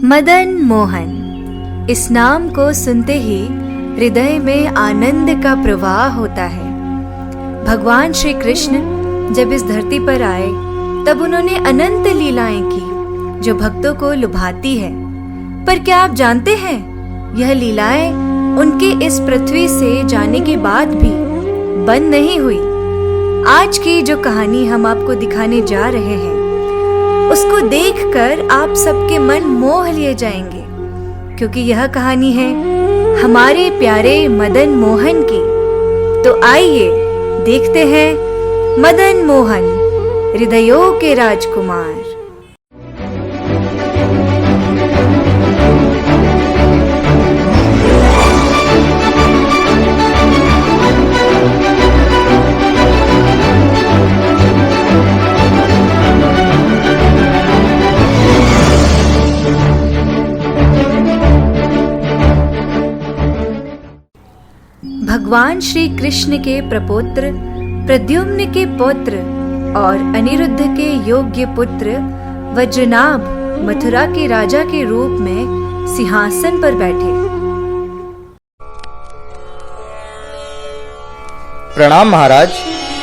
मदन मोहन, इस नाम को सुनते ही हृदय में आनंद का प्रवाह होता है। भगवान श्री कृष्ण जब इस धरती पर आए तब उन्होंने अनंत लीलाएं की जो भक्तों को लुभाती है। पर क्या आप जानते हैं, यह लीलाएं उनके इस पृथ्वी से जाने के बाद भी बंद नहीं हुई। आज की जो कहानी हम आपको दिखाने जा रहे हैं उसको देखकर आप सबके मन मोह लिए जाएंगे, क्योंकि यह कहानी है हमारे प्यारे मदन मोहन की। तो आइए देखते हैं मदन मोहन, हृदयों के राजकुमार। भगवान श्री कृष्ण के प्रपौत्र प्रद्युम्न के पौत्र और अनिरुद्ध के योग्य पुत्र वज्रनाभ मथुरा के राजा के रूप में सिंहासन पर बैठे। प्रणाम महाराज।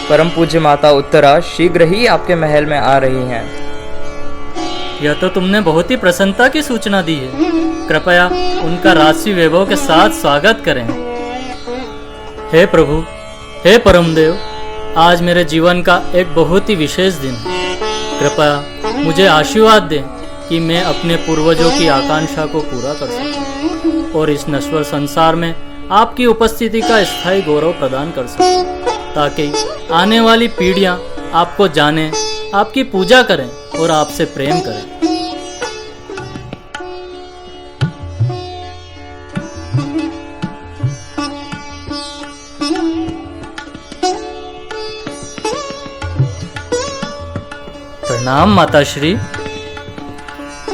परम पूज्य माता उत्तरा शीघ्र ही आपके महल में आ रही हैं। यह तो तुमने बहुत ही प्रसन्नता की सूचना दी है। कृपया उनका राजसी वैभव के साथ स्वागत करें। हे प्रभु, हे परमदेव, आज मेरे जीवन का एक बहुत ही विशेष दिन है। कृपया मुझे आशीर्वाद दें कि मैं अपने पूर्वजों की आकांक्षा को पूरा कर सकूं और इस नश्वर संसार में आपकी उपस्थिति का स्थायी गौरव प्रदान कर सकूं, ताकि आने वाली पीढ़ियां आपको जानें, आपकी पूजा करें और आपसे प्रेम करें। प्रणाम माताश्री।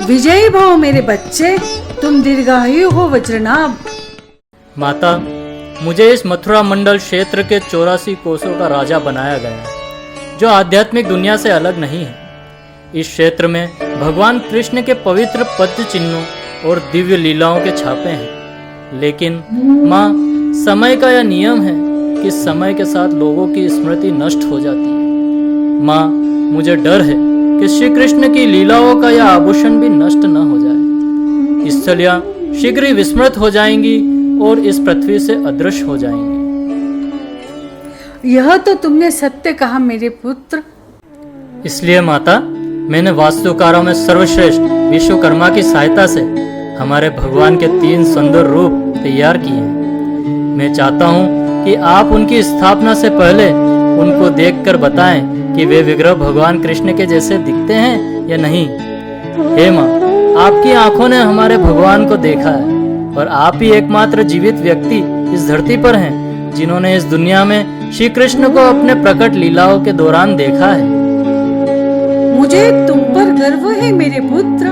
विजयी भव मेरे बच्चे, तुम दीर्घायु हो वज्रनाभ। माता, मुझे इस मथुरा मंडल क्षेत्र के 84 कोसों का राजा बनाया गया है, जो आध्यात्मिक दुनिया से अलग नहीं है। इस क्षेत्र में भगवान कृष्ण के पवित्र पद चिन्हों और दिव्य लीलाओं के छापे हैं। लेकिन माँ, समय का यह नियम है कि समय के साथ लोगों की स्मृति नष्ट हो जाती है। माँ, मुझे डर है कि श्री कृष्ण की लीलाओं का यह आभूषण भी नष्ट न हो जाए। स्थलियां शीघ्र ही विस्मृत हो जाएंगी और इस पृथ्वी से अदृश्य हो जाएंगी। यह तो तुमने सत्य कहा मेरे पुत्र। इसलिए माता, मैंने वास्तुकारों में सर्वश्रेष्ठ विश्वकर्मा की सहायता से हमारे भगवान के 3 सुंदर रूप तैयार किए हैं। मैं चाहता हूँ कि आप उनकी स्थापना से पहले उनको देखकर बताएं कि वे विग्रह भगवान कृष्ण के जैसे दिखते हैं या नहीं। हे माँ, आपकी आंखों ने हमारे भगवान को देखा है और आप ही एकमात्र जीवित व्यक्ति इस धरती पर हैं जिन्होंने इस दुनिया में श्री कृष्ण को अपने प्रकट लीलाओं के दौरान देखा है। मुझे तुम पर गर्व है मेरे पुत्र।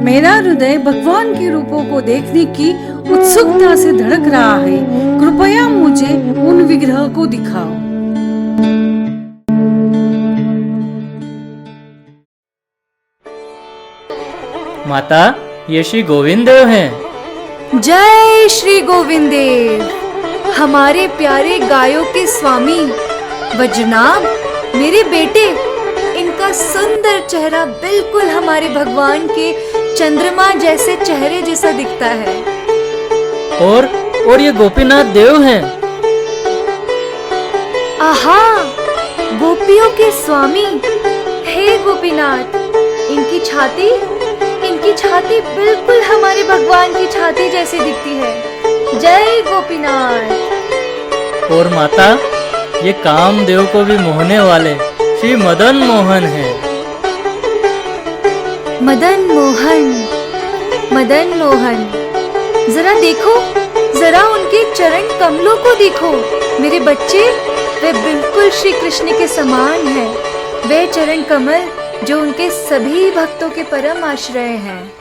मेरा हृदय भगवान के रूपों को देखने की उत्सुकता से धड़क रहा है। कृपया मुझे उन विग्रह को दिखाओ। माता, ये श्री गोविंद देव हैं। जय श्री गोविंद देव, हमारे प्यारे गायों के स्वामी वज्रनाभ, मेरे बेटे। इनका सुंदर चेहरा बिल्कुल हमारे भगवान के चंद्रमा जैसे चेहरे जैसा दिखता है। और ये गोपीनाथ देव हैं। आहा, गोपियों के स्वामी। हे गोपीनाथ, इनकी छाती बिल्कुल हमारे भगवान की छाती जैसी दिखती है। जय गोपीनाथ। और माता, ये कामदेव को भी मोहने वाले श्री मदन मोहन हैं। मदन मोहन, मदन मोहन, जरा देखो, जरा उनके चरण कमलों को देखो मेरे बच्चे। वे बिल्कुल श्री कृष्ण के समान हैं। वे चरण कमल जो उनके सभी भक्तों के परम आश्रय हैं।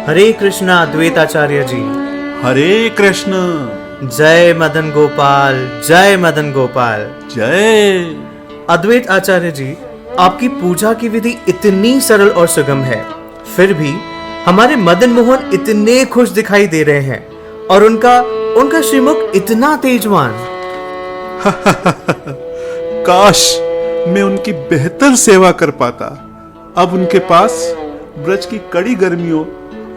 हरे कृष्णा द्वैताचार्य जी। हरे कृष्ण। जय मदन गोपाल, जय मदन गोपाल। जय। अद्वैत आचार्य जी, आपकी पूजा की विधि इतनी सरल और सुगम है, फिर भी हमारे मदन मोहन इतने खुश दिखाई दे रहे हैं और उनका श्रीमुख इतना तेजवान। काश मैं उनकी बेहतर सेवा कर पाता। अब उनके पास ब्रज की कड़ी गर्मियों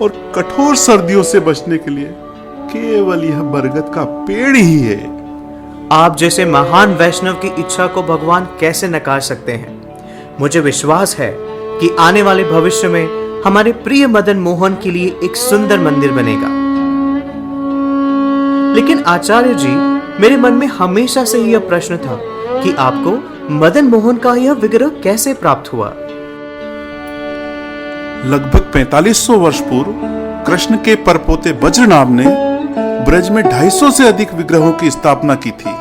और कठोर सर्दियों से बचने के लिए केवल यह बरगद का पेड़ ही है। आप जैसे महान वैष्णव की इच्छा को भगवान कैसे नकार सकते हैं। मुझे विश्वास है कि आने वाले भविष्य में हमारे प्रिय मदन मोहन के लिए एक सुंदर मंदिर बनेगा। लेकिन आचार्य जी, मेरे मन में हमेशा से यह प्रश्न था कि आपको मदन मोहन का यह विग्रह कैसे प्राप्त हुआ। लगभग 4500 वर्ष पूर्व कृष्ण के परपोते वज्रनाभ ने ब्रज में 250 से अधिक विग्रहों की स्थापना की थी।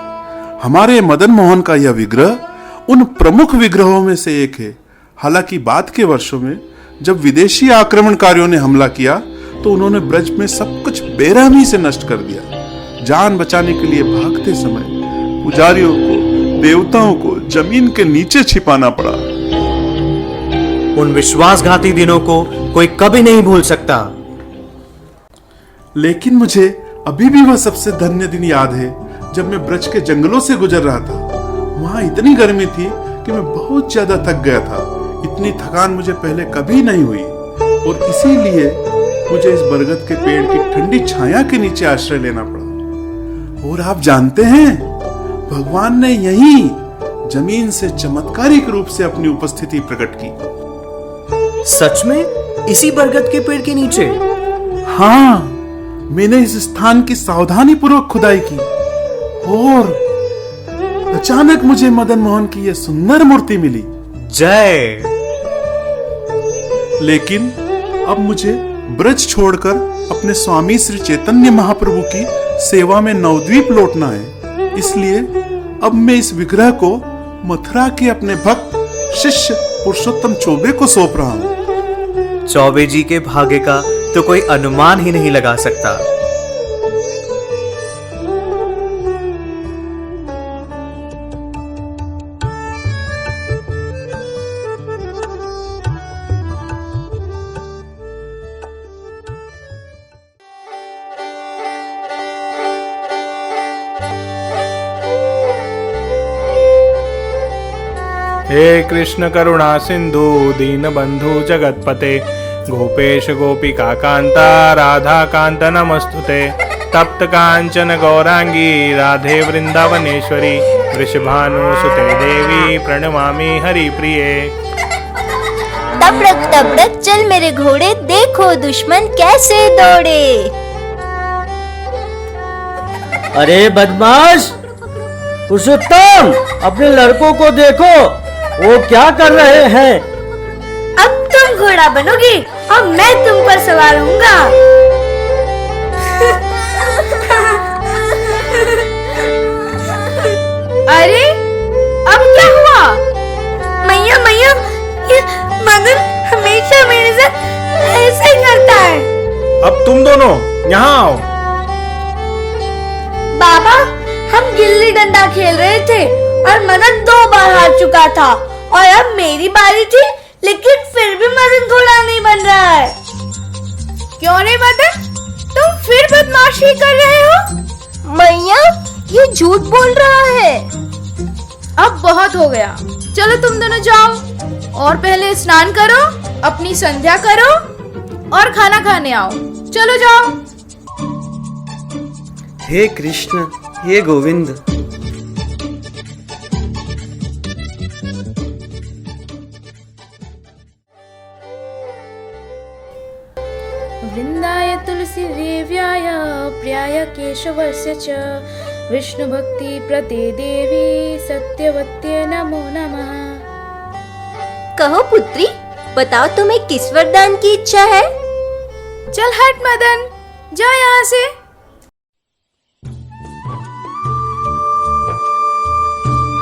हमारे मदन मोहन का यह विग्रह उन प्रमुख विग्रहों में से एक है। हालांकि बाद के वर्षों में जब विदेशी आक्रमणकारियों ने हमला किया तो उन्होंने ब्रज में सब कुछ बेरहमी से नष्ट कर दिया। जान बचाने के लिए भागते समय पुजारियों को, देवताओं को जमीन के नीचे छिपाना पड़ा। उन विश्वासघाती दिनों को कोई कभी नहीं भूल सकता। लेकिन मुझे अभी भी वह सबसे धन्य दिन याद है जब मैं ब्रज के जंगलों से गुजर रहा था। वहां इतनी गर्मी थी कि मैं बहुत ज्यादा थक गया था। इतनी थकान मुझे पहले कभी नहीं हुई और इसीलिए मुझे इस बरगद के पेड़ की ठंडी छाया के नीचे आश्रय लेना पड़ा। और आप जानते हैं, भगवान ने यहीं जमीन से चमत्कारिक रूप से अपनी उपस्थिति प्रकट की। सच में? इसी बरगद के पेड़ के नीचे? हाँ, मैंने इस स्थान की सावधानी पूर्वक खुदाई की और अचानक मुझे मदन मोहन की यह सुंदर मूर्ति मिली। जय। लेकिन अब मुझे ब्रज छोड़कर अपने स्वामी श्री चैतन्य महाप्रभु की सेवा में नवद्वीप लौटना है। इसलिए अब मैं इस विग्रह को मथुरा के अपने भक्त शिष्य पुरुषोत्तम चौबे को सौंप रहा हूं। चौबे जी के भाग्य का तो कोई अनुमान ही नहीं लगा सकता। हे कृष्ण करुणा सिंधु दीन बंधु जगतपते गोपेश गोपिका कांता राधा कांत नमस्तुते तप्त कांचन गौरांगी राधे वृंदावनेश्वरी वृषभानुसुते देवी प्रणमामि हरि प्रिये। तबड़क तबड़क चल मेरे घोड़े, देखो दुश्मन कैसे दौड़े। अरे बदमाश पुरुषोत्तम, अपने लड़कों को देखो, वो क्या कर रहे हैं। अब तुम घोड़ा बनोगे और मैं तुम पर सवार होऊंगा। अरे अब क्या हुआ? मैया मैया, ये मदन हमेशा मेरे साथ ऐसा ही करता है। अब तुम दोनों यहाँ आओ। बाबा, हम गिल्ली डंडा खेल रहे थे और मदन 2 बार हार चुका था और अब मेरी बारी थी, लेकिन फिर भी मदन घोड़ा नहीं बन रहा है। क्यों नहीं मदन? तुम फिर बदमाशी कर रहे हो? मैया, ये झूठ बोल रहा है। अब बहुत हो गया, चलो तुम दोनों जाओ और पहले स्नान करो, अपनी संध्या करो और खाना खाने आओ। चलो जाओ। हे कृष्ण, हे गोविंद। वृंदाय तुलसी देव्याय प्रियाय केशवस्य च विष्णु भक्ति प्रदे देवी सत्यवत्ये नमो नमः। कहो पुत्री, बताओ तुम्हें किस वरदान की इच्छा है? चल हट मदन, जा यहाँ से।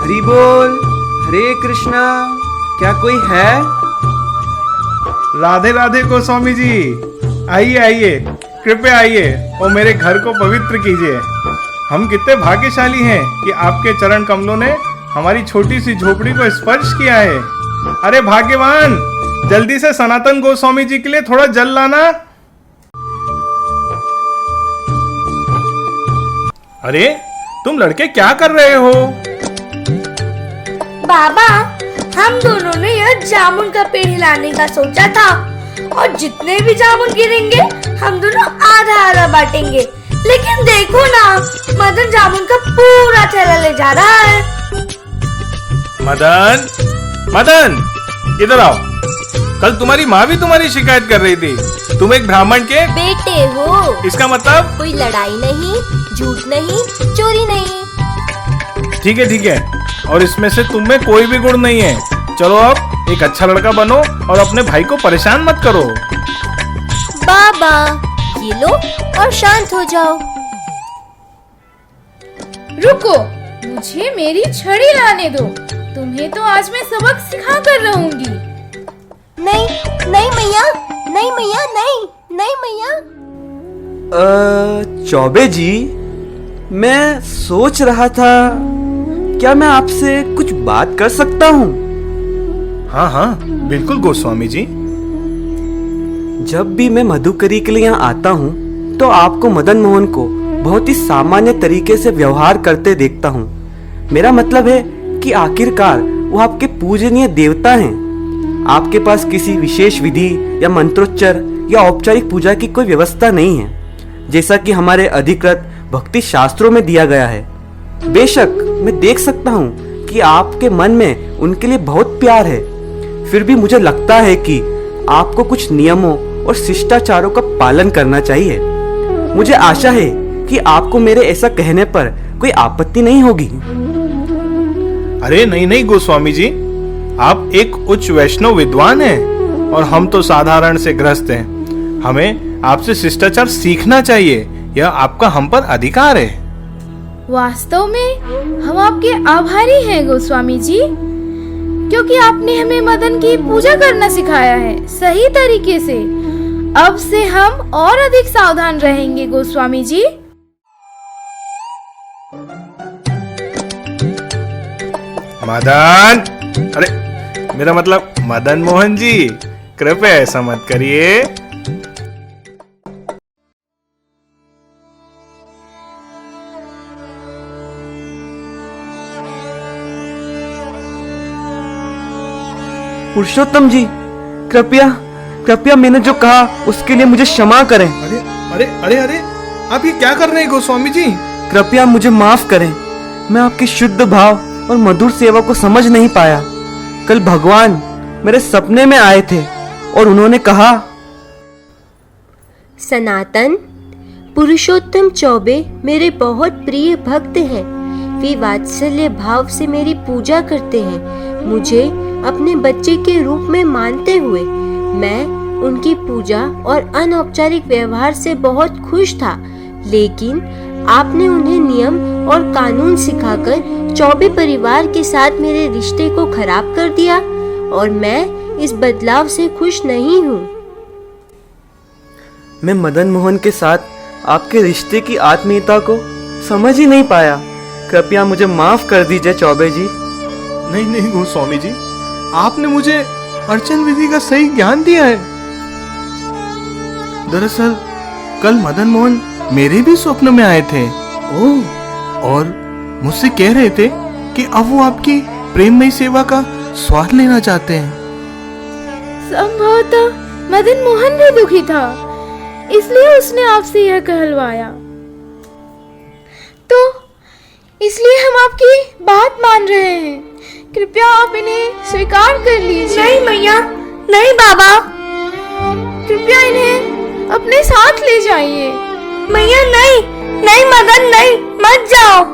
हरि बोल, हरे कृष्णा। क्या कोई है? राधे राधे गोस्वामी जी, आइए आइए, कृपया आइए और मेरे घर को पवित्र कीजिए। हम कितने भाग्यशाली हैं कि आपके चरण कमलों ने हमारी छोटी सी झोपड़ी को स्पर्श किया है। अरे भाग्यवान, जल्दी से सनातन गोस्वामी जी के लिए थोड़ा जल लाना। अरे तुम लड़के क्या कर रहे हो? बाबा, हम दोनों ने यह जामुन का पेड़ हिलाने का सोचा था और जितने भी जामुन गिरेंगे हम दोनों आधा आधा बांटेंगे। लेकिन देखो ना, मदन जामुन का पूरा थैला ले जा रहा है। मदन, मदन, इधर आओ। कल तुम्हारी माँ भी तुम्हारी शिकायत कर रही थी। तुम एक ब्राह्मण के बेटे हो। इसका मतलब? कोई लड़ाई नहीं, झूठ नहीं, चोरी नहीं। ठीक है ठीक है, और इसमें से तुम में कोई भी गुण नहीं है। चलो अब एक अच्छा लड़का बनो और अपने भाई को परेशान मत करो। बाबा, ये लो और शांत हो जाओ। रुको, मुझे मेरी छड़ी लाने दो। तुम्हें तो आज मैं सबक सिखा कर रहूंगी। नहीं नहीं मैया, नहीं मैया, नहीं नहीं मैया। चौबे जी, मैं सोच रहा था, क्या मैं आपसे कुछ बात कर सकता हूँ? हाँ हाँ बिल्कुल गोस्वामी जी। जब भी मैं मधुकरी के लिए यहाँ आता हूँ तो आपको मदन मोहन को बहुत ही सामान्य तरीके से व्यवहार करते देखता हूँ। मेरा मतलब है कि आखिरकार वो आपके पूजनीय देवता हैं। आपके पास किसी विशेष विधि या मंत्रोच्चार या औपचारिक पूजा की कोई व्यवस्था नहीं है, जैसा कि हमारे अधिकृत भक्ति शास्त्रों में दिया गया है। बेशक मैं देख सकता हूँ कि आपके मन में उनके लिए बहुत प्यार है, फिर भी मुझे लगता है कि आपको कुछ नियमों और शिष्टाचारों का पालन करना चाहिए। मुझे आशा है कि आपको मेरे ऐसा कहने पर कोई आपत्ति नहीं होगी। अरे नहीं नहीं गोस्वामी जी, आप एक उच्च वैष्णव विद्वान हैं और हम तो साधारण से ग्रस्त हैं। हमें आपसे शिष्टाचार सीखना चाहिए, यह आपका हम पर अधिकार है। वास्तव में हम आपके आभारी हैं गोस्वामी जी, क्योंकि आपने हमें मदन की पूजा करना सिखाया है सही तरीके से। अब से हम और अधिक सावधान रहेंगे गोस्वामी जी। मदन, अरे मेरा मतलब मदन मोहन जी, कृपया ऐसा मत करिए। पुरुषोत्तम जी, कृपया कृपया मैंने जो कहा उसके लिए मुझे क्षमा करें। अरे अरे अरे अरे, आप ये क्या कर रहे हैं गोस्वामी जी? कृपया मुझे माफ करें। मैं आपके शुद्ध भाव और मधुर सेवा को समझ नहीं पाया। कल भगवान मेरे सपने में आए थे और उन्होंने कहा, सनातन, पुरुषोत्तम चौबे मेरे बहुत प्रिय भक्त हैं। वे वात्सल्य भाव से मेरी पूजा करते हैं। मुझे अपने बच्चे के रूप में मानते हुए मैं उनकी पूजा और अनौपचारिक व्यवहार से बहुत खुश था, लेकिन आपने उन्हें नियम और कानून सिखाकर चौबे परिवार के साथ मेरे रिश्ते को खराब कर दिया और मैं इस बदलाव से खुश नहीं हूँ। मैं मदन मोहन के साथ आपके रिश्ते की आत्मीयता को समझ ही नहीं पाया। कृपया मुझे माफ कर दीजिए चौबे जी। नहीं नहीं गोस्वामी जी, आपने मुझे अर्चन विधि का सही ज्ञान दिया है। दरअसल कल मदन मोहन मेरे भी स्वप्न में आए थे। ओह, और मुझसे कह रहे थे कि अब वो आपकी प्रेममयी सेवा का स्वाद लेना चाहते हैं। संभवतः मदन मोहन भी दुखी था, इसलिए उसने आपसे यह कहलवाया। तो इसलिए हम आपकी बात मान रहे हैं। कृपया आप इन्हें स्वीकार कर लीजिए। नहीं मैया, नहीं बाबा, कृपया इन्हें अपने साथ ले जाइए। मैया नहीं, नहीं मदन, नहीं, मत जाओ।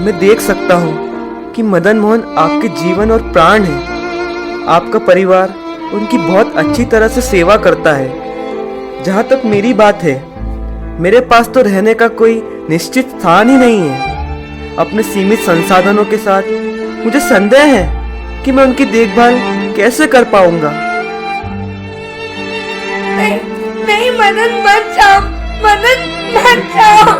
मैं देख सकता हूँ कि मदन मोहन आपके जीवन और प्राण है। आपका परिवार उनकी बहुत अच्छी तरह से सेवा करता है। जहाँ तक मेरी बात है, मेरे पास तो रहने का कोई निश्चित स्थान ही नहीं है। अपने सीमित संसाधनों के साथ मुझे संदेह है कि मैं उनकी देखभाल कैसे कर पाऊंगा। मदन मत जाओ, मदन मत जाओ।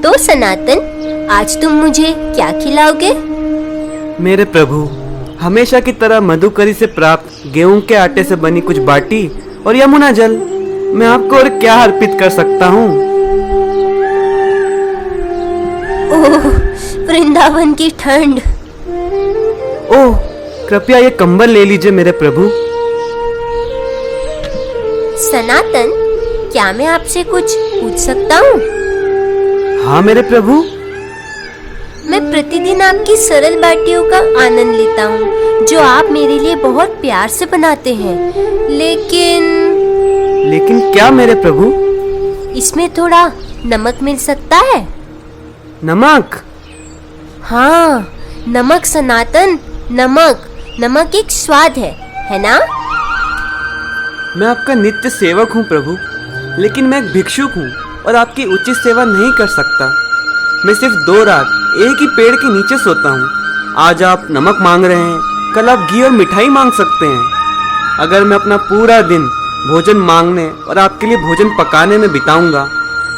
तो सनातन, आज तुम मुझे क्या खिलाओगे? मेरे प्रभु, हमेशा की तरह मधुकरी से प्राप्त गेहूं के आटे से बनी कुछ बाटी और यमुना जल। मैं आपको और क्या अर्पित कर सकता हूँ? ओह, वृंदावन की ठंड। ओह, कृपया ये कंबल ले लीजिए मेरे प्रभु। सनातन, क्या मैं आपसे कुछ पूछ सकता हूँ? हाँ मेरे प्रभु। मैं प्रतिदिन आपकी सरल बाटियों का आनंद लेता हूँ, जो आप मेरे लिए बहुत प्यार से बनाते हैं। लेकिन क्या मेरे प्रभु? इसमें थोड़ा नमक मिल सकता है? नमक? हाँ, नमक सनातन, नमक एक स्वाद है ना? मैं आपका नित्य सेवक हूँ प्रभु, लेकिन मैं एक भिक्षुक हूँ और आपकी उचित सेवा नहीं कर सकता। मैं सिर्फ 2 रात एक ही पेड़ के नीचे सोता हूँ। आज आप नमक मांग रहे हैं, कल आप घी और मिठाई मांग सकते हैं। अगर मैं अपना पूरा दिन भोजन मांगने और आपके लिए भोजन पकाने में बिताऊंगा,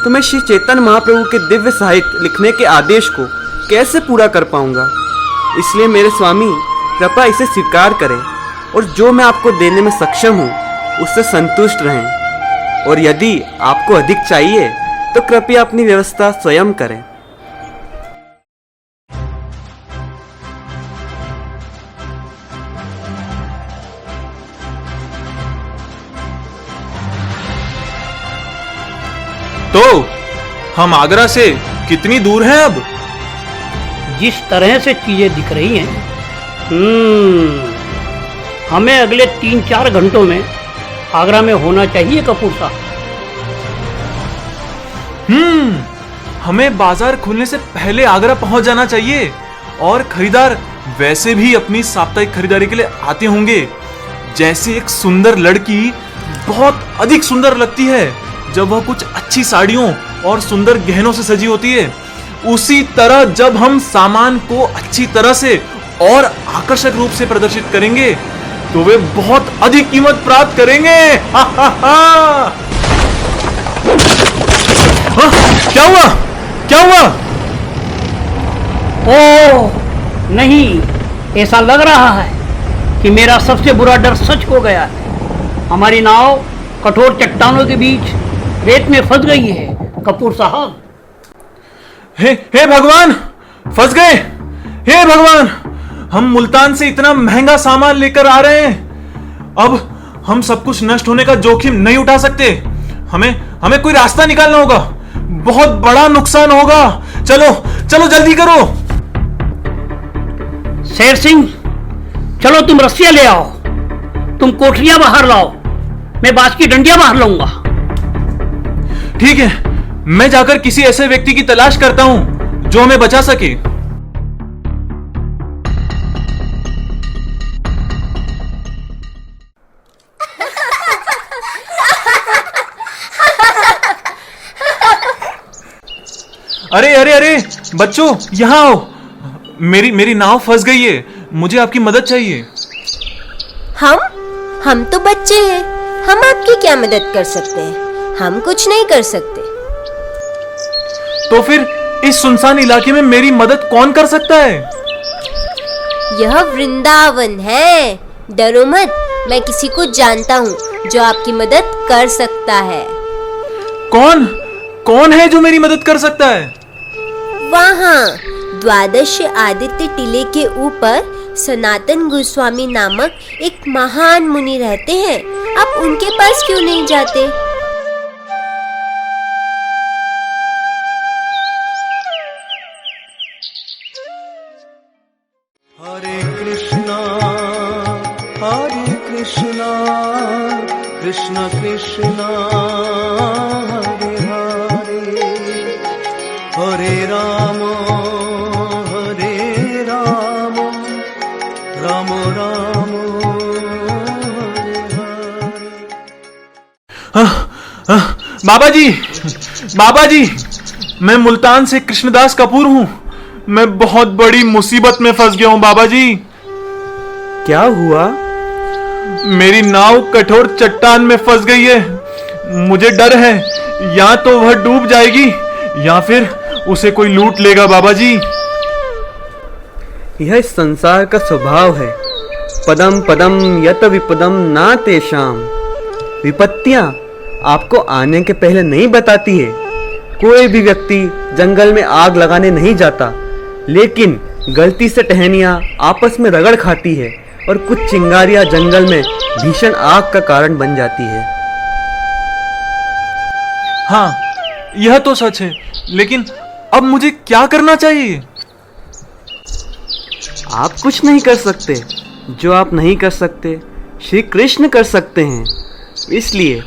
तो मैं श्री चैतन्य महाप्रभु के दिव्य साहित्य लिखने के आदेश को कैसे पूरा कर पाऊंगा? इसलिए मेरे स्वामी, कृपया इसे स्वीकार करें और जो मैं आपको देने में सक्षम हूँ उससे संतुष्ट रहें। और यदि आपको अधिक चाहिए तो कृपया अपनी व्यवस्था स्वयं करें। तो हम आगरा से कितनी दूर हैं अब? जिस तरह से चीजें दिख रही हैं, हमें अगले 3-4 घंटों में आगरा में होना चाहिए कपूर साहब। हमें बाजार खुलने से पहले आगरा पहुंच जाना चाहिए। और खरीदार वैसे भी अपनी साप्ताहिक खरीदारी के लिए आते होंगे। जैसे एक सुंदर लड़की बहुत अधिक सुंदर लगती है जब वह कुछ अच्छी साड़ियों और सुंदर गहनों से सजी होती है, उसी तरह जब हम सामान को अच्छी तरह से और आकर्षक रूप से प्रदर्शित करेंगे तो वे बहुत अधिक कीमत प्राप्त करेंगे। हा हा हा। क्या हुआ? क्या हुआ? ओह नहीं, ऐसा लग रहा है कि मेरा सबसे बुरा डर सच हो गया है। हमारी नाव कठोर चट्टानों के बीच रेत में फंस गई है कपूर साहब। हे भगवान, फंस गए। हे भगवान, हम मुल्तान से इतना महंगा सामान लेकर आ रहे हैं। अब हम सब कुछ नष्ट होने का जोखिम नहीं उठा सकते। हमें कोई रास्ता निकालना होगा। बहुत बड़ा नुकसान होगा। चलो चलो जल्दी करो। शेर सिंह, चलो तुम रस्सियां ले आओ, तुम कोठरियां बाहर लाओ, मैं बाज की डंडियां बाहर लाऊंगा। ठीक है, मैं जाकर किसी ऐसे व्यक्ति की तलाश करता हूं जो हमें बचा सके। अरे अरे अरे बच्चों, यहां आओ। मेरी नाव फंस गई है। मुझे आपकी मदद चाहिए। हम तो बच्चे हैं, हम आपकी क्या मदद कर सकते हैं? हम कुछ नहीं कर सकते। तो फिर इस सुनसान इलाके में मेरी मदद कौन कर सकता है? यह वृंदावन है, डरो मत। मैं किसी को जानता हूँ जो आपकी मदद कर सकता है। कौन है जो मेरी मदद कर सकता है? वहाँ द्वादश आदित्य टीले के ऊपर सनातन गोस्वामी नामक एक महान मुनि रहते हैं। आप उनके पास क्यों नहीं जाते? हरे कृष्णा कृष्ण कृष्ण हरे हरे हरे राम राम राम बाबा जी, मैं मुल्तान से कृष्णदास कपूर हूँ। मैं बहुत बड़ी मुसीबत में फंस गया हूँ बाबा जी। क्या हुआ? मेरी नाव कठोर चट्टान में फंस गई है। मुझे डर है या तो वह डूब जाएगी या फिर उसे कोई लूट लेगा बाबा जी। यह इस संसार का स्वभाव है। पदम पदम यत विपदम ना तेषाम। विपत्तियां आपको आने के पहले नहीं बताती है। कोई भी व्यक्ति जंगल में आग लगाने नहीं जाता, लेकिन गलती से टहनियां आपस में रगड़ खाती है और कुछ चिंगारियां जंगल में भीषण आग का कारण बन जाती है। हाँ, यह तो सच है, लेकिन अब मुझे क्या करना चाहिए? आप कुछ नहीं कर सकते। जो आप नहीं कर सकते, श्री कृष्ण कर सकते हैं। इसलिए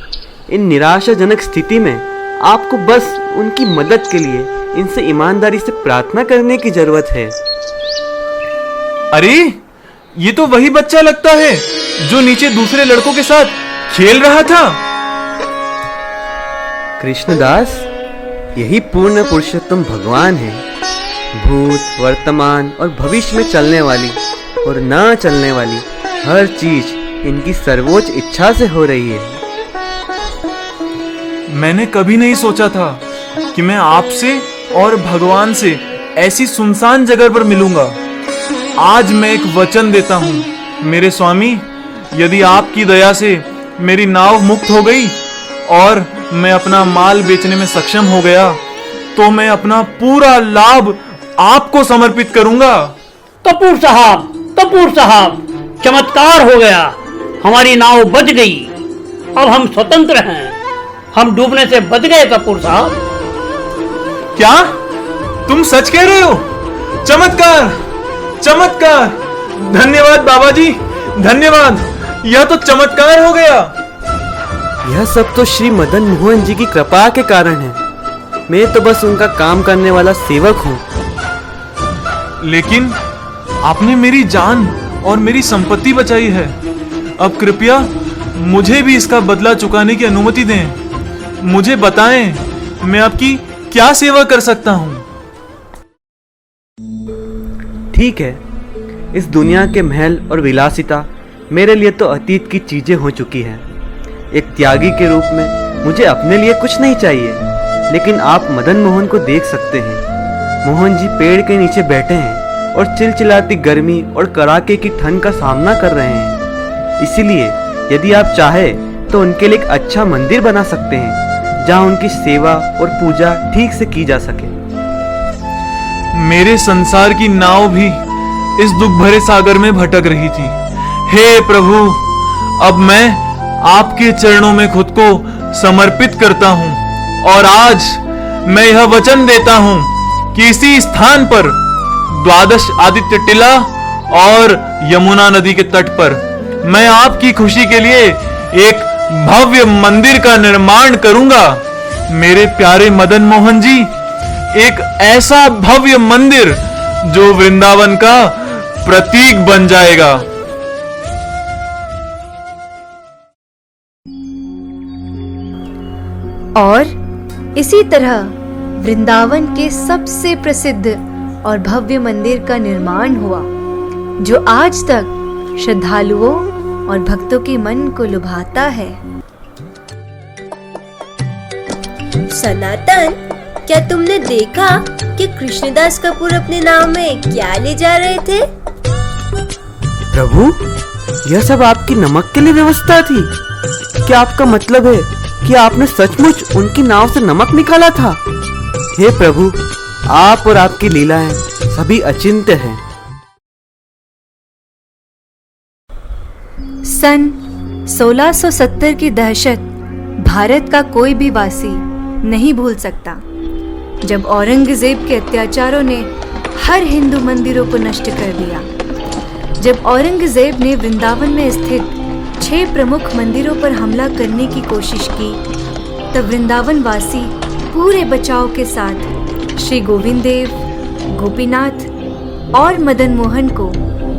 इन निराशाजनक स्थिति में आपको बस उनकी मदद के लिए इनसे ईमानदारी से प्रार्थना करने की जरूरत है। अरे, ये तो वही बच्चा लगता है जो नीचे दूसरे लड़कों के साथ खेल रहा था। कृष्णदास, यही पूर्ण पुरुषोत्तम भगवान है। भूत, वर्तमान और भविष्य में चलने वाली और ना चलने वाली हर चीज इनकी सर्वोच्च इच्छा से हो रही है। मैंने कभी नहीं सोचा था कि मैं आपसे और भगवान से ऐसी सुनसान जगह पर मिलूंगा। आज मैं एक वचन देता हूँ मेरे स्वामी, यदि आपकी दया से मेरी नाव मुक्त हो गई और मैं अपना माल बेचने में सक्षम हो गया, तो मैं अपना पूरा लाभ आपको समर्पित करूंगा। कपूर साहब, चमत्कार हो गया। हमारी नाव बच गई। अब हम स्वतंत्र हैं। हम डूबने से बच गए कपूर साहब। क्या तुम सच कह रहे हो? चमत्कार, चमत्कार! धन्यवाद बाबा जी, धन्यवाद। यह तो चमत्कार हो गया। यह सब तो श्री मदन मोहन जी की कृपा के कारण है। मैं तो बस उनका काम करने वाला सेवक हूँ। लेकिन आपने मेरी जान और मेरी संपत्ति बचाई है। अब कृपया मुझे भी इसका बदला चुकाने की अनुमति दें। मुझे बताएं, मैं आपकी क्या सेवा कर सकता हूँ? ठीक है, इस दुनिया के महल और विलासिता मेरे लिए तो अतीत की चीजें हो चुकी हैं। एक त्यागी के रूप में मुझे अपने लिए कुछ नहीं चाहिए, लेकिन आप मदन मोहन को देख सकते हैं। मोहन जी पेड़ के नीचे बैठे हैं और चिलचिलाती गर्मी और कड़ाके की ठंड का सामना कर रहे हैं। इसीलिए यदि आप चाहें तो उनके लिए एक अच्छा मंदिर बना सकते हैं, जहां उनकी सेवा और पूजा ठीक से की जा सके। मेरे संसार की नाव भी इस दुख भरे सागर में भटक रही थी। हे प्रभु, अब मैं आपके चरणों में खुद को समर्पित करता हूँ और आज मैं यह वचन देता हूँ कि इसी स्थान पर द्वादश आदित्य टिला और यमुना नदी के तट पर मैं आपकी खुशी के लिए एक भव्य मंदिर का निर्माण करूंगा। मेरे प्यारे मदन मोहन जी, एक ऐसा भव्य मंदिर जो वृंदावन का प्रतीक बन जाएगा। और इसी तरह वृंदावन के सबसे प्रसिद्ध और भव्य मंदिर का निर्माण हुआ, जो आज तक श्रद्धालुओं और भक्तों के मन को लुभाता है। सनातन, क्या तुमने देखा कि कृष्णदास कपूर अपने नाव में क्या ले जा रहे थे? प्रभु, यह सब आपकी नमक के लिए व्यवस्था थी? क्या आपका मतलब है कि आपने सचमुच उनकी नाव से नमक निकाला था? हे प्रभु, आप और आपकी लीलाएं सभी अचिंत्य हैं। सन 1670 की दहशत भारत का कोई भी वासी नहीं भूल सकता, जब औरंगजेब के अत्याचारों ने हर हिंदू मंदिरों को नष्ट कर दिया। जब औरंगजेब ने वृंदावन में स्थित 6 प्रमुख मंदिरों पर हमला करने की कोशिश की, तब वृंदावन वासी पूरे बचाव के साथ श्री गोविंद देव, गोपीनाथ और मदन मोहन को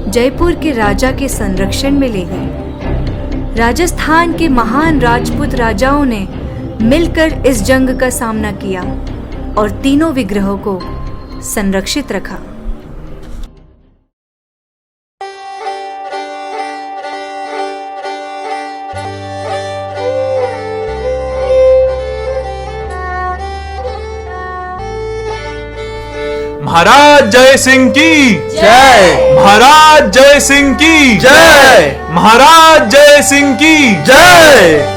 जयपुर के राजा के संरक्षण में ले गए। राजस्थान के महान राजपूत राजाओं ने मिलकर इस जंग का सामना किया और तीनों विग्रहों को संरक्षित रखा। महाराज जय सिंह की जय। महाराज जय सिंह की जय। महाराज जय सिंह की जय।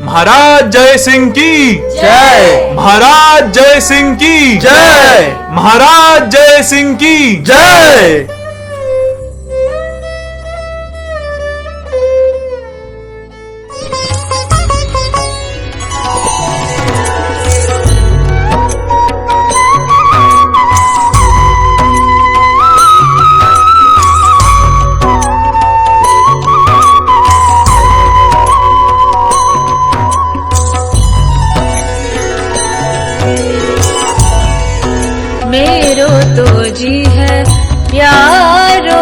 महाराज जय सिंह की जय। महाराज जय सिंह की जय। महाराज जय सिंह की जय। मेरो तो जी है प्यारो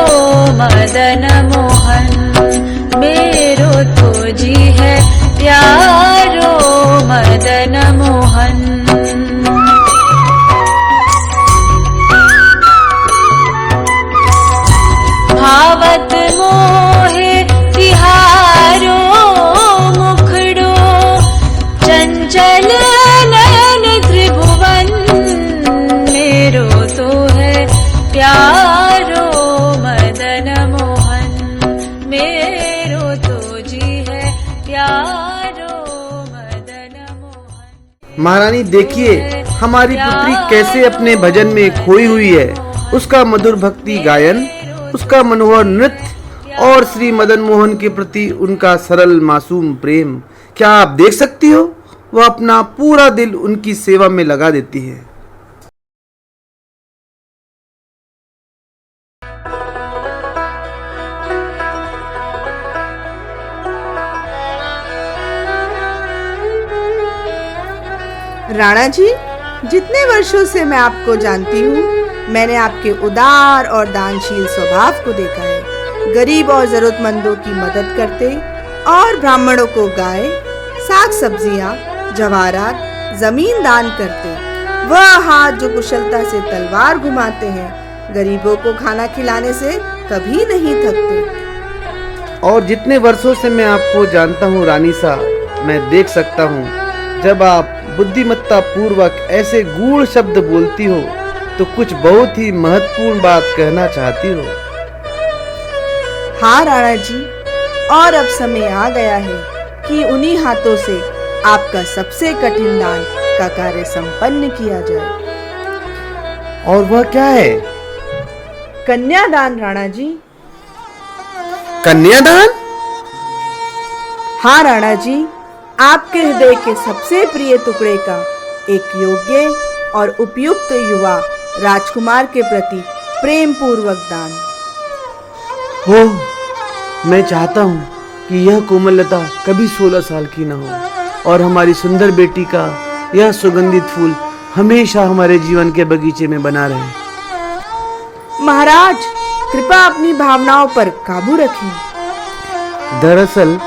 मदन मोहन, मेरो तो जी है प्यारो मदन मोहन। भावत मोहे तिहारो मुखड़ो, चंचल नयन त्रिभुवन, मेरो तो है प्यारो मदन मोहन, मेरो तो जी है प्यारो मदन मोहन। महारानी देखिए हमारी पुत्री कैसे अपने भजन में खोई हुई है। उसका मधुर भक्ति गायन, उसका मनोहर नृत्य और श्री मदन मोहन के प्रति उनका सरल मासूम प्रेम, क्या आप देख सकती हो? वह अपना पूरा दिल उनकी सेवा में लगा देती है। राणा जी, जितने वर्षों से मैं आपको जानती हूँ, मैंने आपके उदार और दानशील स्वभाव को देखा है। गरीब और जरूरतमंदों की मदद करते और ब्राह्मणों को गाय, साग सब्जियाँ, जवाहरात, जमीन दान करते। वह हाथ जो कुशलता से तलवार घुमाते हैं, गरीबों को खाना खिलाने से कभी नहीं थकते। और जितने वर्षों से मैं आपको जानता हूँ रानी सा, मैं देख सकता हूँ जब आप बुद्धिमत्ता पूर्वक ऐसे गूढ़ शब्द बोलती हो तो कुछ बहुत ही महत्वपूर्ण बात कहना चाहती हो। हाँ राणा जी, और अब समय आ गया है कि उन्हीं हाथों से आपका सबसे कठिन दान का कार्य संपन्न किया जाए। और वह क्या है? कन्यादान राणा जी। कन्यादान? हाँ राणा जी, आपके हृदय के सबसे प्रिय टुकड़े का एक योग्य और उपयुक्त युवा राजकुमार के प्रति प्रेम पूर्वक दान। हो, मैं चाहता हूँ कि यह कोमलता कभी 16 साल की न हो और हमारी सुंदर बेटी का यह सुगंधित फूल हमेशा हमारे जीवन के बगीचे में बना रहे। महाराज, कृपया अपनी भावनाओं पर काबू रखें। दरअसल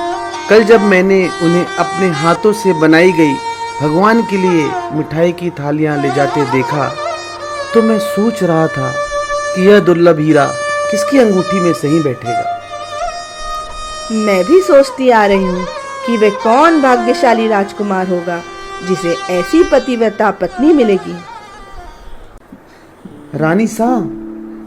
कल जब मैंने उन्हें अपने हाथों से बनाई गई भगवान के लिए मिठाई की थालियां ले जाते देखा तो मैं सोच रहा था कि यह दुर्लभ हीरा किसकी अंगूठी में सही बैठेगा। मैं भी सोचती आ रही हूँ कि वे कौन भाग्यशाली राजकुमार होगा जिसे ऐसी पतिव्रता पत्नी मिलेगी। रानी सा,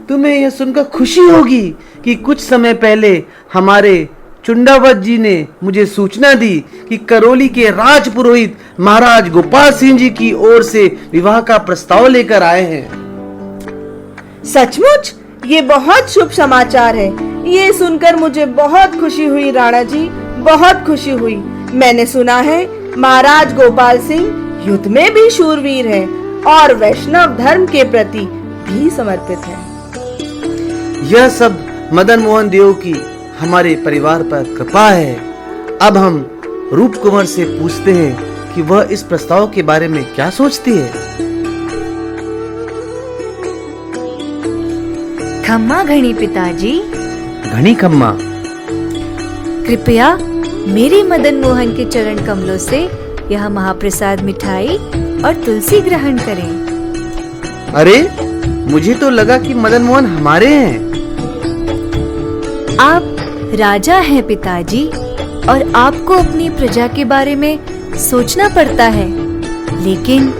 तुम्हें यह सुनकर खुशी होगी कि कुछ समय पहले हमारे चुंडावत जी ने मुझे सूचना दी कि करौली के राज पुरोहित महाराज गोपाल सिंह जी की ओर से विवाह का प्रस्ताव लेकर आए हैं। सचमुच ये बहुत शुभ समाचार है। ये सुनकर मुझे बहुत खुशी हुई राणा जी, बहुत खुशी हुई। मैंने सुना है महाराज गोपाल सिंह युद्ध में भी शूरवीर हैं और वैष्णव धर्म के प्रति भी समर्पित हैं। यह सब मदन मोहन देव की हमारे परिवार पर कृपा है। अब हम रूप कुंवर से पूछते हैं कि वह इस प्रस्ताव के बारे में क्या सोचती है। खम्मा घणी पिताजी। घनी खम्मा। कृपया मेरे मदन मोहन के चरण कमलों से यह महाप्रसाद मिठाई और तुलसी ग्रहण करें। अरे मुझे तो लगा कि मदन मोहन हमारे हैं। आप राजा हैं पिताजी, और आपको अपनी प्रजा के बारे में सोचना पड़ता है, लेकिन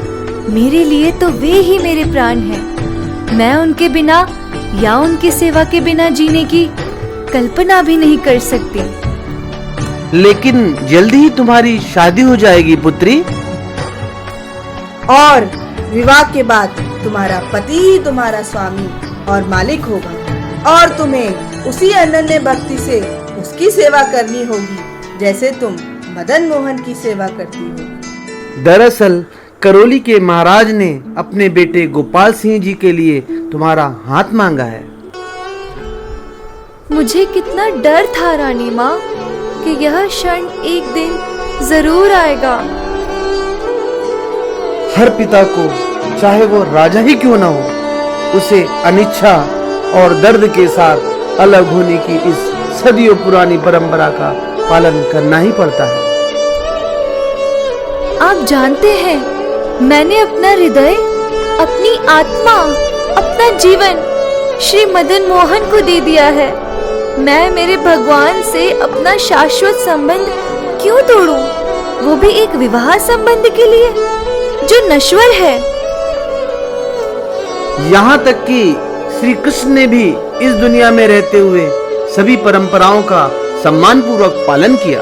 मेरे लिए तो वे ही मेरे प्राण हैं। मैं उनके बिना या उनकी सेवा के बिना जीने की कल्पना भी नहीं कर सकती। लेकिन जल्दी ही तुम्हारी शादी हो जाएगी पुत्री, और विवाह के बाद तुम्हारा पति ही तुम्हारा स्वामी और मालिक होगा, और तुम्हें उसी अनन्य भक्ति से उसकी सेवा करनी होगी जैसे तुम मदन मोहन की सेवा करती हो। दरअसल करौली के महाराज ने अपने बेटे गोपाल सिंह जी के लिए तुम्हारा हाथ मांगा है। मुझे कितना डर था रानी माँ कि यह क्षण एक दिन जरूर आएगा। हर पिता को, चाहे वो राजा ही क्यों ना हो, उसे अनिच्छा और दर्द के साथ अलग होने की इस सदियों पुरानी परंपरा का पालन करना ही पड़ता है। आप जानते हैं, मैंने अपना हृदय, अपनी आत्मा, अपना जीवन श्री मदन मोहन को दे दिया है। मैं मेरे भगवान से अपना शाश्वत संबंध क्यों तोड़ूं? वो भी एक विवाह संबंध के लिए जो नश्वर है। यहाँ तक कि श्री कृष्ण ने भी इस दुनिया में रहते हुए सभी परंपराओं का सम्मान पूर्वक पालन किया।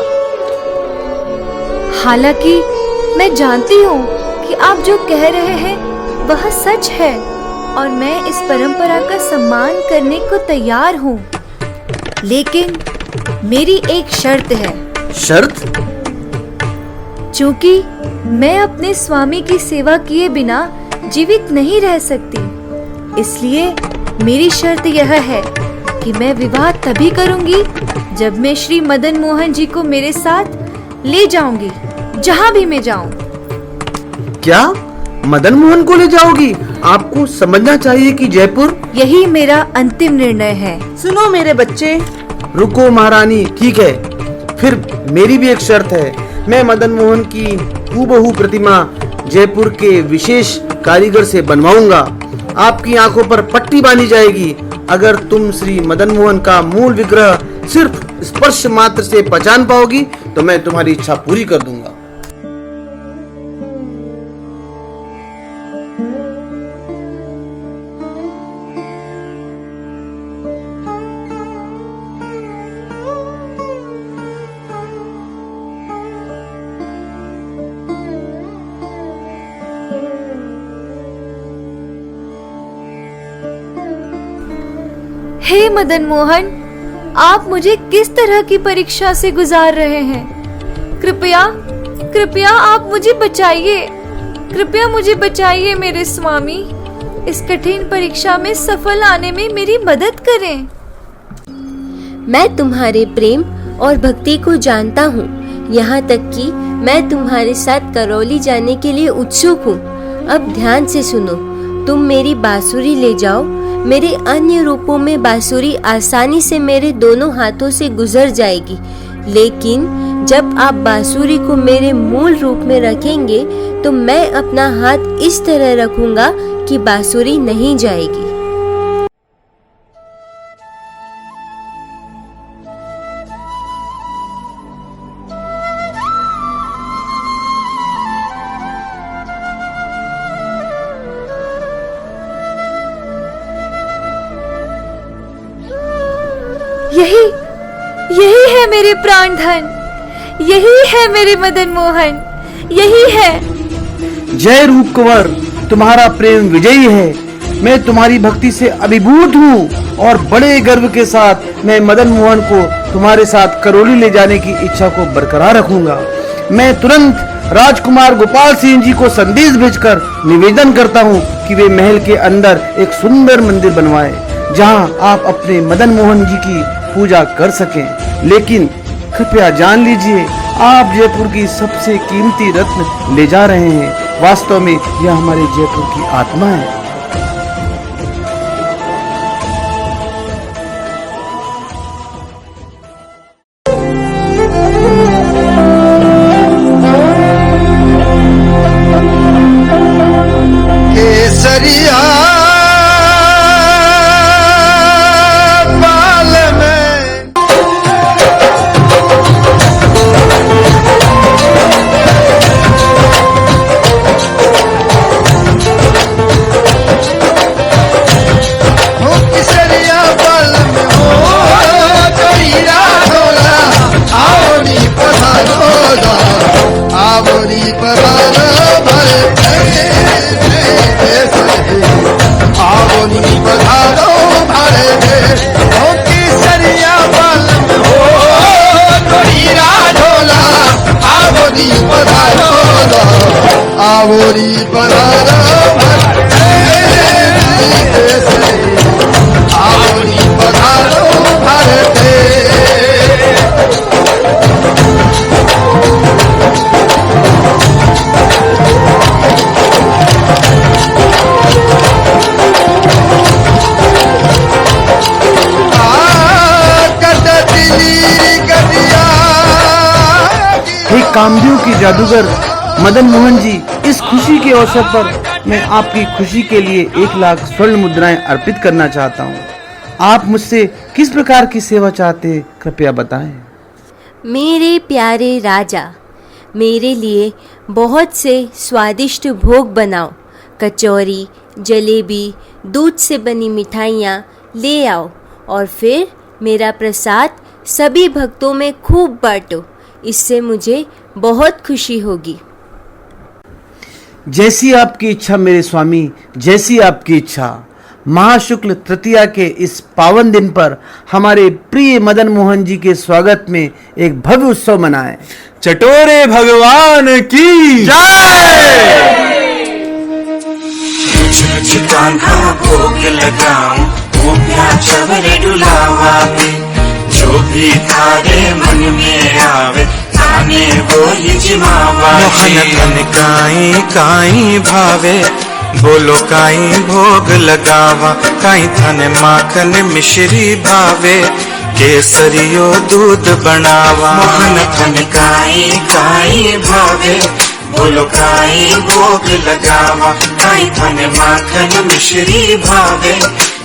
हालांकि मैं जानती हूँ कि आप जो कह रहे हैं वह सच है, और मैं इस परंपरा का सम्मान करने को तैयार हूँ, लेकिन मेरी एक शर्त है। शर्त? चूंकि मैं अपने स्वामी की सेवा किए बिना जीवित नहीं रह सकती, इसलिए मेरी शर्त यह है कि मैं विवाह तभी करूंगी जब मैं श्री मदन मोहन जी को मेरे साथ ले जाऊंगी, जहां भी मैं जाऊं। क्या मदन मोहन को ले जाओगी? आपको समझना चाहिए कि जयपुर। यही मेरा अंतिम निर्णय है। सुनो मेरे बच्चे। रुको महारानी, ठीक है, फिर मेरी भी एक शर्त है। मैं मदन मोहन की हूबहू प्रतिमा जयपुर के विशेष कारीगर से बनवाऊंगा। आपकी आंखों पर पट्टी बांधी जाएगी। अगर तुम श्री मदन मोहन का मूल विग्रह सिर्फ स्पर्श मात्र से पहचान पाओगी तो मैं तुम्हारी इच्छा पूरी कर दूंगा। हे मदन मोहन, आप मुझे किस तरह की परीक्षा से गुजार रहे हैं? कृपया कृपया आप मुझे बचाइए। कृपया मुझे बचाइए मेरे स्वामी। इस कठिन परीक्षा में सफल आने में मेरी मदद करें। मैं तुम्हारे प्रेम और भक्ति को जानता हूँ, यहाँ तक कि मैं तुम्हारे साथ करौली जाने के लिए उत्सुक हूँ। अब ध्यान से सुनो। तुम मेरी बांसुरी ले जाओ। मेरे अन्य रूपों में बांसुरी आसानी से मेरे दोनों हाथों से गुजर जाएगी, लेकिन जब आप बांसुरी को मेरे मूल रूप में रखेंगे तो मैं अपना हाथ इस तरह रखूंगा कि बांसुरी नहीं जाएगी। यही है मेरे प्राण धन, यही है मेरे मदन मोहन, यही है। जय रूप कुंवर, तुम्हारा प्रेम विजयी है। मैं तुम्हारी भक्ति से अभिभूत हूँ और बड़े गर्व के साथ मैं मदन मोहन को तुम्हारे साथ करौली ले जाने की इच्छा को बरकरार रखूंगा। मैं तुरंत राजकुमार गोपाल सिंह जी को संदेश भेजकर निवेदन करता हूँ कि वे महल के अंदर एक सुंदर मंदिर बनवाए, जहाँ आप अपने मदन मोहन जी की पूजा कर सकें। लेकिन कृपया जान लीजिए, आप जयपुर की सबसे कीमती रत्न ले जा रहे हैं। वास्तव में यह हमारे जयपुर की आत्मा है। केसरिया बाल में हो, केसरिया बाल में हो तो हीरा ढोला, आवनी पधारोला, आवनी पधारो आवनी पधारो भरे दे, हो केसरिया बाल में हो तो हीरा ढोला, आवनी पधारो, आवनी पधारो भरे दे, आवनी पधारो भरे दे। हे कामदेव की जादूगर मदन मोहन जी, इस खुशी के अवसर पर मैं आपकी खुशी के लिए 1 लाख स्वर्ण मुद्राएं अर्पित करना चाहता हूँ। आप मुझसे किस प्रकार की सेवा चाहते हैं, कृपया बताएं। मेरे प्यारे राजा, मेरे लिए बहुत से स्वादिष्ट भोग बनाओ। कचौरी, जलेबी, दूध से बनी मिठाइयाँ ले आओ और फिर मेरा प्रसाद सभी भक्तों में खूब बांटो। इससे मुझे बहुत खुशी होगी। जैसी आपकी इच्छा मेरे स्वामी, जैसी आपकी इच्छा। महाशुक्ल तृतीया के इस पावन दिन पर हमारे प्रिय मदन मोहन जी के स्वागत में एक भव्य उत्सव मनाएं। चटोरे भगवान की जय। कान्हा भोग लगाऊं, गोपियां चवरे डुलावा पे, जो भी तारे मन में आवे, ताने बोली जिमावा। मोहन तन काई काई भावे, बोलो काई भोग लगावा, काई थन माखन मिश्री भावे, केसरियो दूध बनावा। मोहन तन काई काई भावे, बोलो काई भोग लगावा, काई थन माखन मिश्री भावे,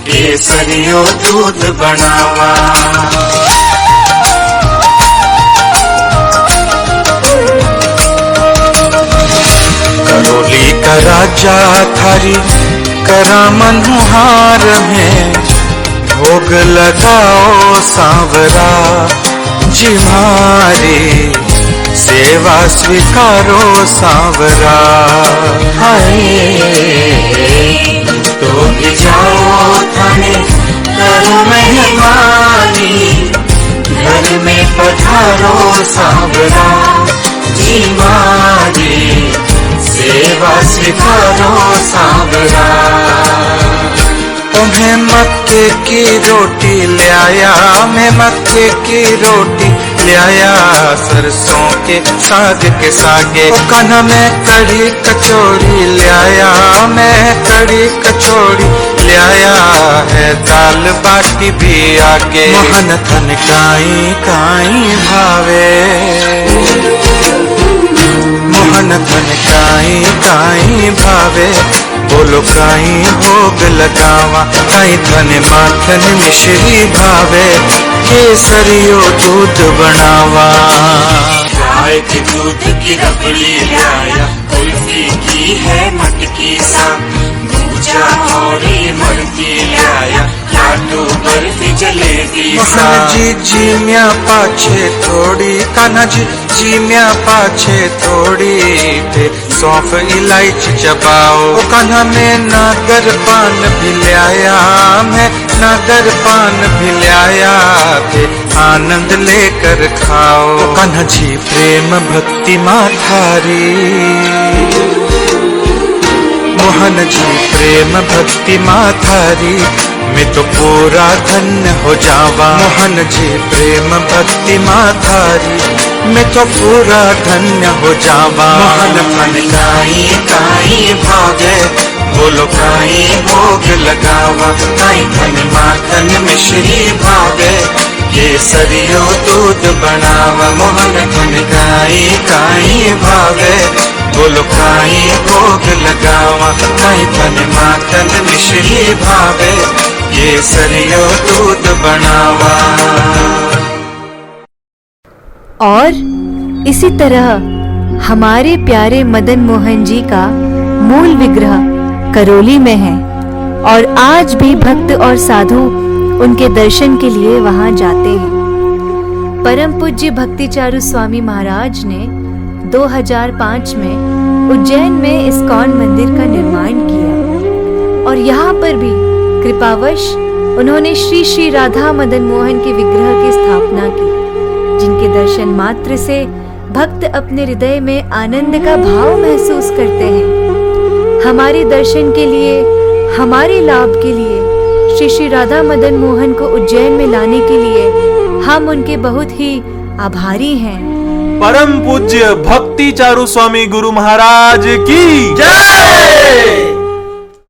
केसरियो दूध बनावा। करोली का राजा थारी करा मनोहार में, भोग लगाओ सांवरा जी मारी, सेवा स्वीकारो सांवरा। हाय तो भी जाओ थाने करो मेहमानी, घर में पधारो सांवरा जी मारी, सेवा स्वीकारो सांवरा। तुम्हें मक्के की रोटी ले आया, मैं मक्के की रोटी ले आया, सरसों के साग के सागे। कान्हा मैं कढ़ी कचौड़ी ले आया, मैं कढ़ी कचौड़ी ले आया है, दाल बाटी भी आगे। मोहन थन काई काई भावे, मोहन थन काई काई भावे, बोलो काई भोग लगावा, काई थन माखन मिश्री भावे, केसरियो दूध बनावा। गाय के दूध की रबड़ी लाया, कुल्फी की है मटकी सा, भूजा और मरती लाया, लाडू बर्फी जलेबी मोहन जी जीम्या पाछे थोड़ी, कान्हा जी जीम्या पाछे थोड़ी, थे सौंफ इलायची चबाओ। ओ कान्हा में नागर पान भी लाया, मैं नागर पान भी लाया, थे आनंद लेकर खाओ। ओ कान्हा जी प्रेम भक्ति माथारी, मोहन जी प्रेम भक्ति माथारी, मैं तो पूरा धन्य हो जावा। मोहन जी प्रेम भक्ति माथारी, मैं तो पूरा धन्य हो जावा। मोहन मन काई काई भागे, बोलो काई भोग लगावा। काई धन माखन मिश्री भागे, केसरियो दूध बनावा। मोहन धन काई काई भागे, बोलो काई भोग लगावा। काई धन माखन मिश्री भावे, केसरियो दूध बनावा। और इसी तरह हमारे प्यारे मदन मोहन जी का मूल विग्रह करौली में है और आज भी भक्त और साधु उनके दर्शन के लिए वहां जाते हैं। परम पूज्य भक्तिचारू स्वामी महाराज ने 2005 में उज्जैन में इस्कॉन मंदिर का निर्माण किया और यहाँ पर भी कृपावश उन्होंने श्री श्री राधा मदन मोहन के विग्रह की स्थापना की, जिनके दर्शन मात्र से भक्त अपने हृदय में आनंद का भाव महसूस करते हैं। हमारे दर्शन के लिए, हमारे लाभ के लिए श्री श्री राधा मदन मोहन को उज्जैन में लाने के लिए हम उनके बहुत ही आभारी हैं। परम पूज्य भक्ति चारू स्वामी गुरु महाराज की जय।